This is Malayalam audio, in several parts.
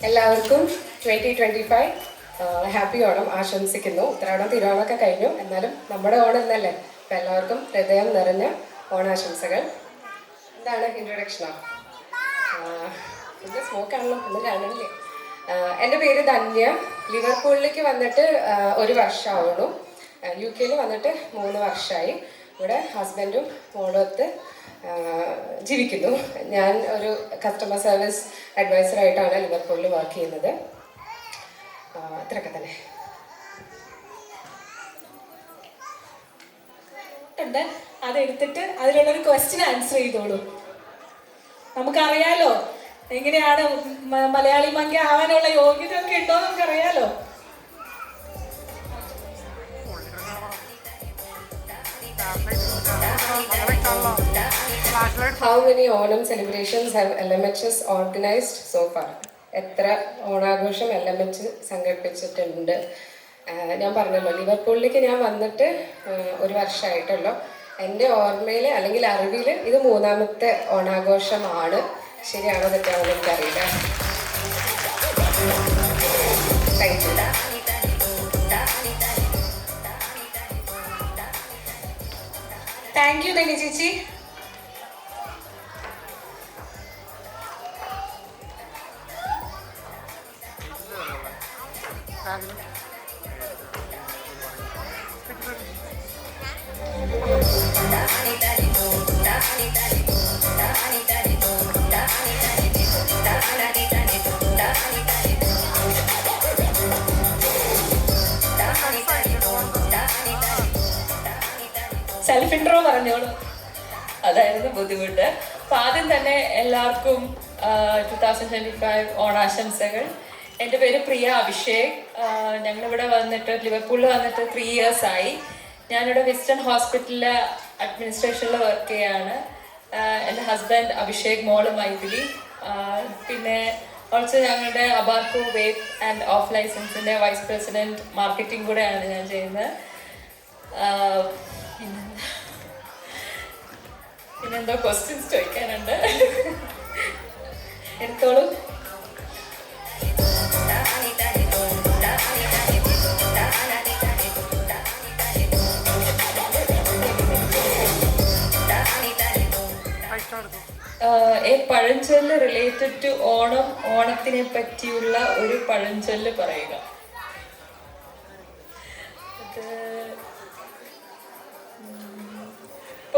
എല്ലാവർക്കും 2025 ഹാപ്പി ഓണം ആശംസിക്കുന്നു. ഉത്തരാടം തിരുവോണമൊക്കെ കഴിഞ്ഞു, എന്നാലും നമ്മുടെ ഓണം എന്നല്ലേ. അപ്പം എല്ലാവർക്കും ഹൃദയം നിറഞ്ഞ ഓണാശംസകൾ. എന്താണ് ഇൻട്രൊഡക്ഷനോ? പിന്നെ സ്മോക്കാണല്ലോ, ഒന്നും കാണില്ലേ. എൻ്റെ പേര് ധന്യ. ലിവർപൂളിലേക്ക് വന്നിട്ട് 1 വർഷമാവുന്നു. UK വന്നിട്ട് 3 വർഷമായി. ഇവിടെ ഹസ്ബൻഡും മോളൊത്ത് ജീവിക്കുന്നു. ഞാൻ ഒരു കസ്റ്റമർ സർവീസ് അഡ്വൈസറായിട്ടാണ് ലിവർപൂളിൽ വർക്ക് ചെയ്യുന്നത്. ഇത്രയൊക്കെ തന്നെ. അതെടുത്തിട്ട് അതിലുള്ളൊരു ക്വസ്റ്റ്യൻ ആൻസർ ചെയ്തോളൂ. നമുക്കറിയാലോ എങ്ങനെയാണ് മലയാളി മങ്ക ആവാനുള്ള യോഗ്യത ഒക്കെ ഉണ്ടോ നമുക്കറിയാലോ. How many Onam celebrations have LMHS organized so far? എത്ര ഓണാഘോഷം LMH സംഘടിപ്പിച്ചിട്ടുണ്ട്? ഞാൻ പറഞ്ഞല്ലോ, ലിവർപൂളിലേക്ക് ഞാൻ വന്നിട്ട് 1 വർഷമായിട്ടുള്ളൂ. എൻ്റെ ഓർമ്മയിൽ അല്ലെങ്കിൽ അറിവിൽ ഇത് 3ാമത്തെ ഓണാഘോഷമാണ്. ശരിയാണോ തെറ്റാണോ എനിക്കറിയില്ല. Thank you. Thank you Dhanya ചേച്ചി. സെൽഫ് ഇൻട്രോ പറഞ്ഞോളൂ. അതായിരുന്നു ബുദ്ധിമുട്ട്. അപ്പം ആദ്യം തന്നെ എല്ലാവർക്കും 2025 ഓണാശംസകൾ. എൻ്റെ പേര് പ്രിയ അഭിഷേക്. ഞങ്ങളിവിടെ വന്നിട്ട് ലിവർപൂളിൽ വന്നിട്ട് 3 years ആയി. ഞാനിവിടെ വെസ്റ്റേൺ ഹോസ്പിറ്റലിലെ അഡ്മിനിസ്ട്രേഷനിൽ വർക്ക് ചെയ്യാണ്. എൻ്റെ ഹസ്ബൻഡ് അഭിഷേക്, മോള് മൈഥിലി. പിന്നെ ഓൾസോ ഞങ്ങളുടെ അബാർക്കോ വേപ്പ് ആൻഡ് ഓഫ് ലൈസൻസിൻ്റെ വൈസ് പ്രസിഡൻറ്റ് മാർക്കറ്റിംഗ് കൂടെയാണ് ഞാൻ ചെയ്യുന്നത്. പിന്നെന്തോ ക്വസ്റ്റ്യൻസ് ചോദിക്കാനുണ്ട്, എടുത്തോളൂ. പഴഞ്ചൊല്ല് റിലേറ്റഡ് ടു ഓണം, ഓണത്തിനെ പറ്റിയുള്ള ഒരു പഴഞ്ചൊല്ല് പറയുക.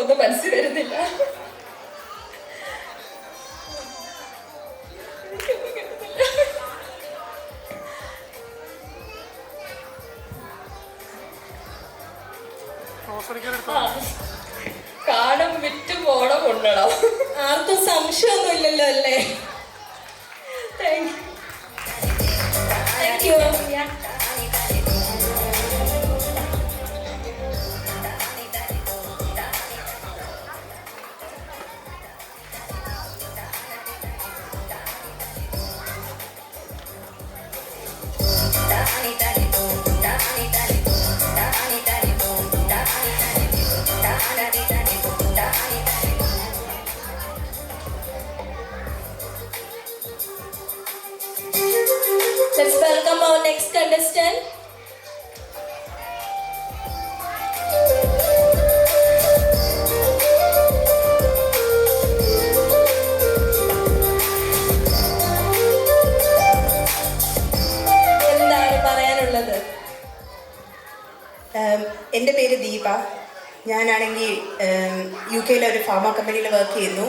ഒന്നും മനസ്സിൽ വരുന്നില്ല. കാടും വിറ്റും ഓണം കൊണ്ടണം. ആർക്കും സംശയമൊന്നും ഇല്ലല്ലോ അല്ലേ? Thank you. Let's welcome our next contestant. എന്താണ് പറയാനുള്ളത്? എൻ്റെ പേര് ദീപ. ഞാനാണെങ്കിൽ UK ഒരു ഫാർമ കമ്പനിയിൽ വർക്ക് ചെയ്യുന്നു.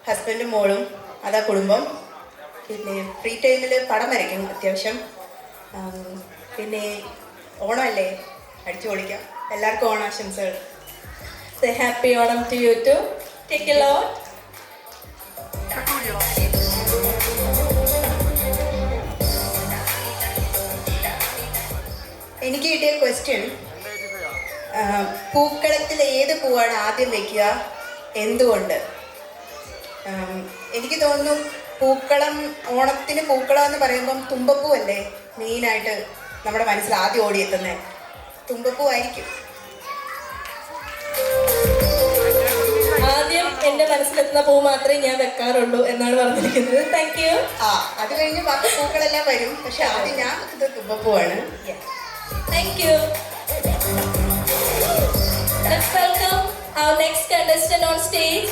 ഹസ്ബൻഡും മോളും, അതാ കുടുംബം. പിന്നെ ഫ്രീ ടൈമിൽ പടം വരയ്ക്കും അത്യാവശ്യം. പിന്നെ ഓണമല്ലേ, അടിച്ചു പൊളിക്കാം. എല്ലാവർക്കും ഓണാശംസകൾ. Happy Onam to you too. Take a lot. എനിക്ക് കിട്ടിയ ക്വസ്റ്റ്യൻ, പൂക്കളത്തിൽ ഏത് പൂവാണ് ആദ്യം വെക്കുക, എന്തുകൊണ്ട്? എനിക്ക് തോന്നുന്നു ഓണത്തിന് പൂക്കളം എന്ന് പറയുമ്പം തുമ്പപ്പൂ അല്ലേ മെയിനായിട്ട് നമ്മുടെ മനസ്സിൽ ആദ്യം ഓടിയെത്തുന്നത്. തുമ്പപ്പൂ ആയിരിക്കും. ആദ്യം എന്റെ മനസ്സിലെത്തുന്ന പൂ മാത്രമേ ഞാൻ വെക്കാറുള്ളൂ എന്നാണ് പറഞ്ഞിരിക്കുന്നത്. Thank you. അത് കഴിഞ്ഞ് ബാക്കി പൂക്കളെല്ലാം വരും, പക്ഷെ ആദ്യം ഞാൻ ഇത് തുമ്പപ്പൂവാണ്. Thank you. Let's welcome our next contestant on stage.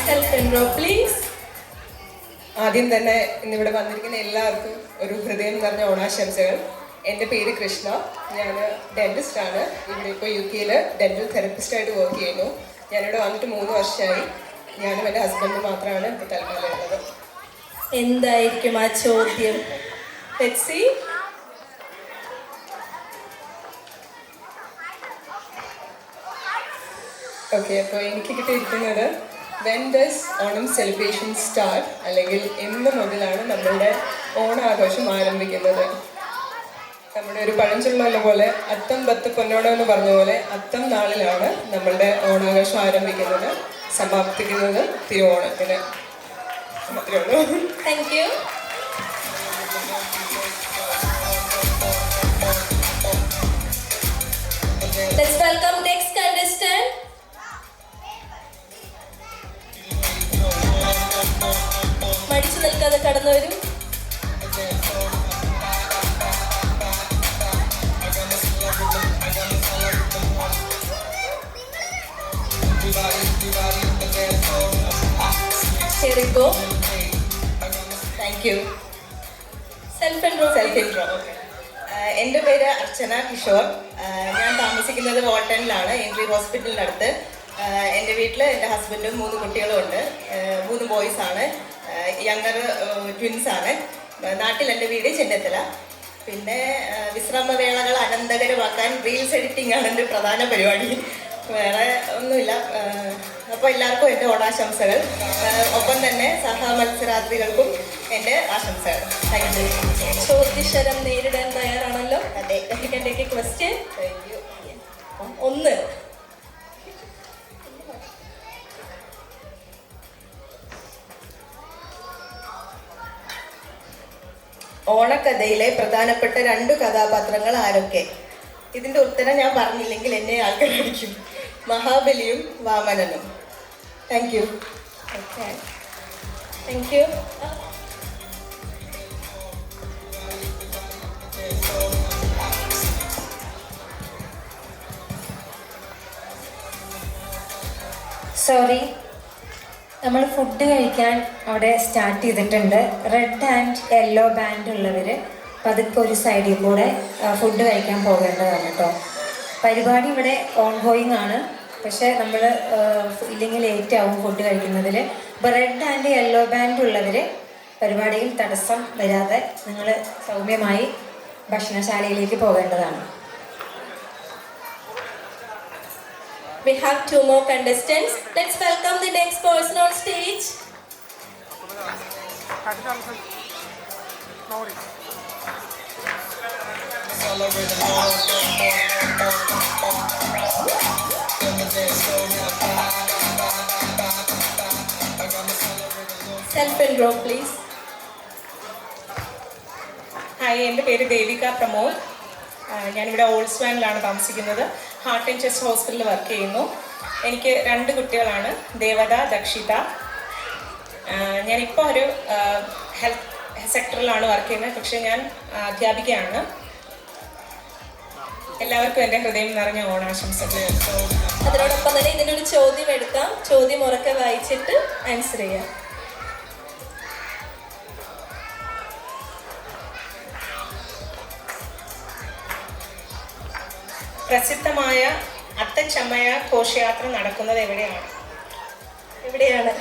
Self-intro, please. ആദ്യം തന്നെ ഇന്നിവിടെ വന്നിരിക്കുന്ന എല്ലാവർക്കും ഒരു ഹൃദയം നിറഞ്ഞ ഓണാശംസകൾ. എൻ്റെ പേര് കൃഷ്ണ, ഞാൻ ഡെൻറ്റിസ്റ്റാണ്. ഇവിടെ ഇപ്പോൾ UK-ൽ ഡെൻറ്റൽ തെറപ്പിസ്റ്റായിട്ട് വർക്ക് ചെയ്യുന്നു. ഞാനിവിടെ വന്നിട്ട് 3 വർഷമായി. ഞാനും എൻ്റെ ഹസ്ബൻഡും മാത്രമാണ് ഇപ്പോൾ തൽക്കാലം ഉള്ളത്. എന്തായിരിക്കും ആ ചോദ്യം? Let's see. ഓക്കെ, അപ്പോൾ എനിക്ക് കിട്ടിയിരിക്കുന്നത് when does Onam celebration start, അല്ലെങ്കിൽ എന്ന് മുതലാണ് നമ്മളുടെ ഓണാഘോഷം ആരംഭിക്കുന്നത്. നമ്മുടെ ഒരു പഴഞ്ചൊല്ലുള്ള പോലെ അത്തം പത്ത് പൊന്നോണം എന്ന് പറഞ്ഞ പോലെ അത്തം നാളിലാണ് നമ്മളുടെ ഓണാഘോഷം ആരംഭിക്കുന്നത്, സമാപിക്കുന്നത് തിരുവോണത്തിന്. അത്രേ ഉള്ളൂ. Thank you. Let's welcome next contestant. മടിച്ചു നിൽക്കാതെ കടന്നു വരും. Here we go. Thank you. Self-intro. Okay. എൻ്റെ പേര് അർച്ചന കിഷോർ. ഞാൻ താമസിക്കുന്നത് വോൾട്ടണിലാണ്, എൻട്രി ഹോസ്പിറ്റലിൻ്റെ അടുത്ത്. എൻ്റെ വീട്ടിൽ എൻ്റെ ഹസ്ബൻഡും 3 കുട്ടികളും ഉണ്ട്. 3 ബോയ്സാണ്, യങ്ങർ ട്വിൻസാണ്. നാട്ടിൽ എൻ്റെ വീട് ചെന്നൈത്തല. പിന്നെ വിശ്രമവേളകൾ അനന്തകരമാക്കാൻ റീൽസ് എഡിറ്റിംഗ് ആണ് എൻ്റെ പ്രധാന പരിപാടി. വേറെ ഒന്നുമില്ല. അപ്പോൾ എല്ലാവർക്കും എൻ്റെ ഓണാശംസകൾ. ഒപ്പം തന്നെ സഹമത്സരാർത്ഥികൾക്കും എൻ്റെ ആശംസകൾ. Thank you. ചോദ്യശരം നേരിടാൻ തയ്യാറാണല്ലോ? അതെ. എൻ്റെ ക്വസ്റ്റ്യൻ താങ്ക് യു. 1. ഓണക്കഥയിലെ പ്രധാനപ്പെട്ട 2 കഥാപാത്രങ്ങൾ ആരൊക്കെ? ഇതിൻ്റെ ഉത്തരം ഞാൻ പറഞ്ഞില്ലെങ്കിൽ എന്നെ ആൾക്കാർ അടിക്കും. മഹാബലിയും വാമനനും. Thank you. Okay, thank you. Sorry, നമ്മൾ ഫുഡ് കഴിക്കാൻ അവിടെ സ്റ്റാർട്ട് ചെയ്തിട്ടുണ്ട്. റെഡ് ആൻഡ് യെല്ലോ ബാൻഡ് ഉള്ളവർ പതുക്കെ ഒരു സൈഡിൽ കൂടെ ഫുഡ് കഴിക്കാൻ പോകേണ്ടതാണ് കേട്ടോ. പരിപാടി ഇവിടെ ഓൺ ഗോയിങ് ആണ്, പക്ഷേ നമ്മൾ ഇല്ലെങ്കിൽ ലേറ്റ് ആവും ഫുഡ് കഴിക്കുന്നതിൽ. ഇപ്പോൾ റെഡ് ആൻഡ് യെല്ലോ ബാൻഡ് ഉള്ളവർ പരിപാടിയിൽ തടസ്സം വരാതെ നിങ്ങൾ സൗമ്യമായി ഭക്ഷണശാലയിലേക്ക് പോകേണ്ടതാണ്. We have 2 more contestants. Let's welcome the next person on stage. Self-intro, please. Hi, എൻ്റെ പേര് ദേവിക പ്രമോദ്. ഞാനിവിടെ ഓൾസ്വാനിലാണ് താമസിക്കുന്നത്. ഹാർട്ട് ആൻഡ് ചെസ്റ്റ് ഹോസ്പിറ്റലിൽ വർക്ക് ചെയ്യുന്നു. എനിക്ക് 2 കുട്ടികളാണ്, ദേവത, ദക്ഷിത. ഞാനിപ്പോൾ ഒരു ഹെൽത്ത് സെക്ടറിലാണ് വർക്ക് ചെയ്യുന്നത്, പക്ഷേ ഞാൻ അധ്യാപികയാണ്. എല്ലാവർക്കും എൻ്റെ ഹൃദയം നിറഞ്ഞ ഓണാശംസകൾ. അതിനോടൊപ്പം തന്നെ ഇതിനൊരു ചോദ്യം എടുക്കാം. ചോദ്യം ഉറക്കെ വായിച്ചിട്ട് ആൻസർ ചെയ്യാം. പ്രസിദ്ധമായ അത്തച്ചമയ ഘോഷയാത്ര നടക്കുന്നത് എവിടെയാണ്? എവിടെയാണ്?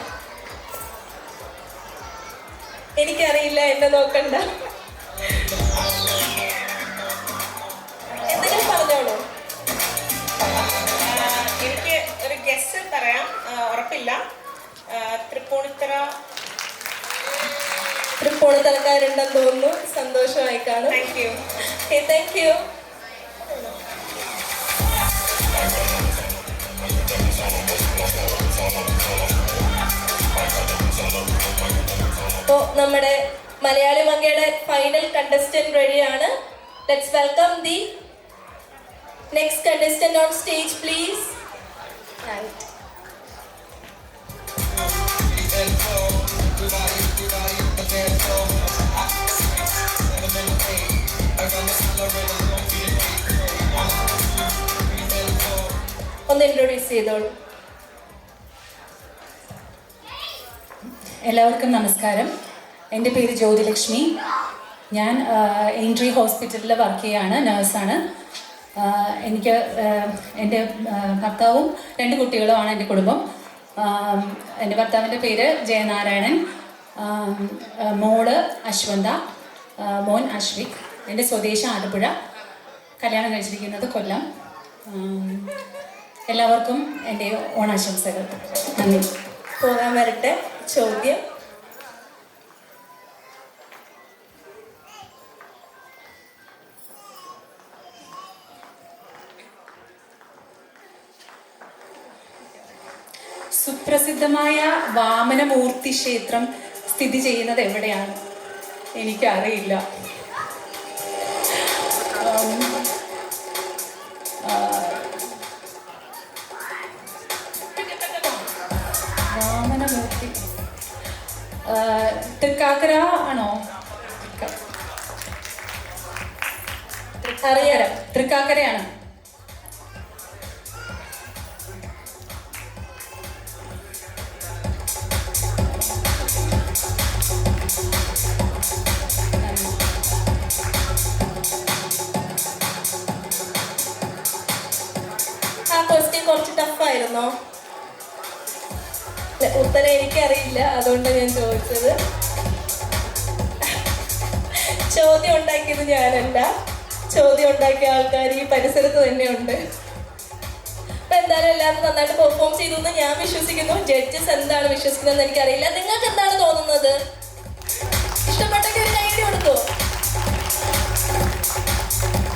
എനിക്കറിയില്ല, എന്നെ നോക്കണ്ട. എന്തെങ്കിലും പറഞ്ഞോളൂ. എനിക്ക് ഒരു ഗസ് പറയാം, ഉറപ്പില്ല. തൃപ്പൂണിത്തറക്കാരുണ്ടെന്ന് തോന്നുന്നു. സന്തോഷമായി കാണും. Thank you. Thank U. അപ്പോൾ നമ്മുടെ മലയാളി മങ്കയുടെ ഫൈനൽ കണ്ടസ്റ്റന്റ് റെഡിയാണ്. Let's welcome the next contestant on stage please. ഒന്ന് ഇൻട്രൊഡ്യൂസ് ചെയ്തോളൂ. എല്ലാവർക്കും നമസ്കാരം. എൻ്റെ പേര് ജ്യോതിലക്ഷ്മി. ഞാൻ എൻട്രി ഹോസ്പിറ്റലിൽ വർക്ക് ചെയ്യുകയാണ്, നേഴ്സാണ്. എനിക്ക് എൻ്റെ ഭർത്താവും 2 കുട്ടികളുമാണ് എൻ്റെ കുടുംബം. എൻ്റെ ഭർത്താവിൻ്റെ പേര് ജയനാരായണൻ, മോള് അശ്വന്ത, മോൻ അശ്വിക്. എൻ്റെ സ്വദേശം ആലപ്പുഴ, കല്യാണം കഴിച്ചിരിക്കുന്നത് കൊല്ലം. എല്ലാവർക്കും എൻ്റെ ഓണാശംസകൾ. നന്ദി. പോകാൻ വരട്ടെ. ചോദ്യം. സുപ്രസിദ്ധമായ വാമനമൂർത്തി ക്ഷേത്രം സ്ഥിതി ചെയ്യുന്നത് എവിടെയാണ്? എനിക്കറിയില്ല. വാമനമൂർത്തി തൃക്കാക്കര ആണോ? അറിയാം. തൃക്കാക്കരയാണ്. ആ ക്വസ്റ്റ്യൻ കുറച്ച് ടഫായിരുന്നോ? ഉത്തരം എനിക്കറിയില്ല, അതുകൊണ്ട് ഞാൻ ചോദിച്ചത്. ചോദ്യം ഉണ്ടാക്കിയത് ഞാനല്ല, ചോദ്യം ഉണ്ടാക്കിയ ആൾക്കാർ ഈ പരിസരത്ത് തന്നെയുണ്ട്. അപ്പൊ എന്തായാലും എല്ലാവരും നന്നായിട്ട് പെർഫോം ചെയ്തു എന്ന് ഞാൻ വിശ്വസിക്കുന്നു. ജഡ്ജസ് എന്താണ് വിശ്വസിക്കുന്നതെന്ന് എനിക്കറിയില്ല. നിങ്ങൾക്ക് എന്താണ് തോന്നുന്നത്? ഇഷ്ടപ്പെട്ടെങ്കിൽ ഒരു കൈ കൊടുത്തു.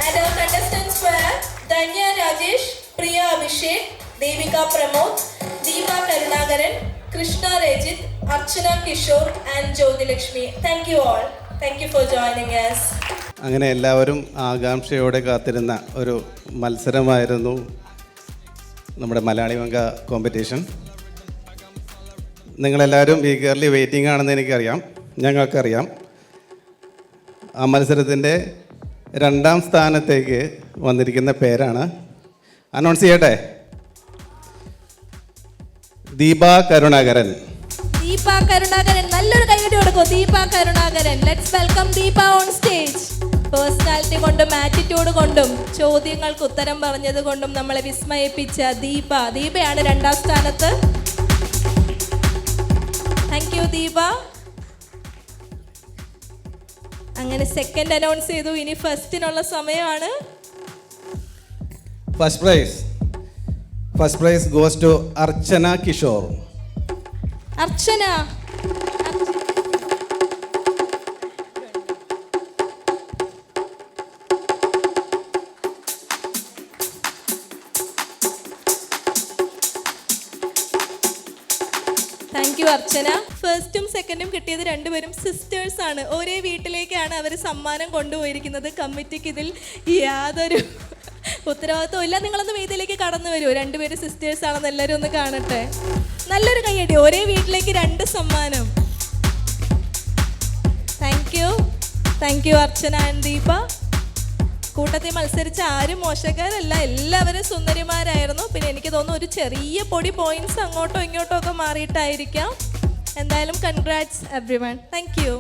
And our contestants were Dhanya Rajesh, Priya Abhishek, Devika Pramod, Deepa Karunagaran, Krishna Rajit, Archana Kishore and Jyoti Lakshmi. Thank you all. Thank you for joining us. അങ്ങനെ എല്ലാവരും ആകാംക്ഷയോടെ കാത്തിരുന്ന ഒരു മത്സരമായിരുന്നു നമ്മുടെ മലയാളി മങ്ക കോമ്പറ്റീഷൻ. നിങ്ങളെല്ലാവരും ഈഗർലി വെയിറ്റിംഗ് ആണെന്ന് എനിക്കറിയാം, ഞങ്ങൾക്കറിയാം. ആ മത്സരത്തിൻ്റെ 2ാം സ്ഥാനത്തേക്ക് വന്നിരിക്കുന്ന പേരാണ്, അനൗൺസ് ചെയ്യട്ടെ, ദീപ കരുണാകരൻ. ദീപ കരുണാകരൻ, നല്ലൊരു കൈയ്യടി കൊടുക്കൂ. Deepa Karunakaran. Let's welcome Deepa on stage. Personality കൊണ്ടും ആറ്റിറ്റ്യൂഡ് കൊണ്ടും ചോദ്യങ്ങൾക്ക് ഉത്തരം പറഞ്ഞത് കൊണ്ടും നമ്മളെ വിസ്മയിപ്പിച്ച ദീപയാണ് 2ാം സ്ഥാനത്ത്. Thank you Deepa. അങ്ങനെ സെക്കൻഡ് അനൗൺസ് ചെയ്തു. ഇനി ഫസ്റ്റിനുള്ള സമയമാണ്. First prize goes to Archana Kishore. Archana. Thank you Archana. ഫസ്റ്റും സെക്കൻഡും കിട്ടിയത് 2 പേരും സിസ്റ്റേഴ്സ് ആണ്. ഒരേ വീട്ടിലേക്കാണ് അവർ സമ്മാനം കൊണ്ടുപോയിരിക്കുന്നത്. കമ്മിറ്റിക്ക് ഇതിൽ യാതൊരു ഉത്തരവാദിത്വം ഇല്ല. നിങ്ങളൊന്ന് വേദിയിലേക്ക് കടന്നു വരുമോ? 2 പേര് സിസ്റ്റേഴ്സ് ആണെന്ന് എല്ലാവരും ഒന്ന് കാണട്ടെ. നല്ലൊരു കൈയ്യടി. ഒരേ വീട്ടിലേക്ക് 2 സമ്മാനം. Thank you Archana and Deepa. കൂട്ടത്തിൽ മത്സരിച്ച ആരും മോശക്കാരല്ല, എല്ലാവരും സുന്ദരിമാരായിരുന്നു. പിന്നെ എനിക്ക് തോന്നുന്നു ഒരു ചെറിയ പൊടി പോയിന്റ്സ് അങ്ങോട്ടോ ഇങ്ങോട്ടോ ഒക്കെ മാറിയിട്ടായിരിക്കാം. എന്തായാലും കൺഗ്രാറ്റ്സ് എവ്രിവൺ. Thank you.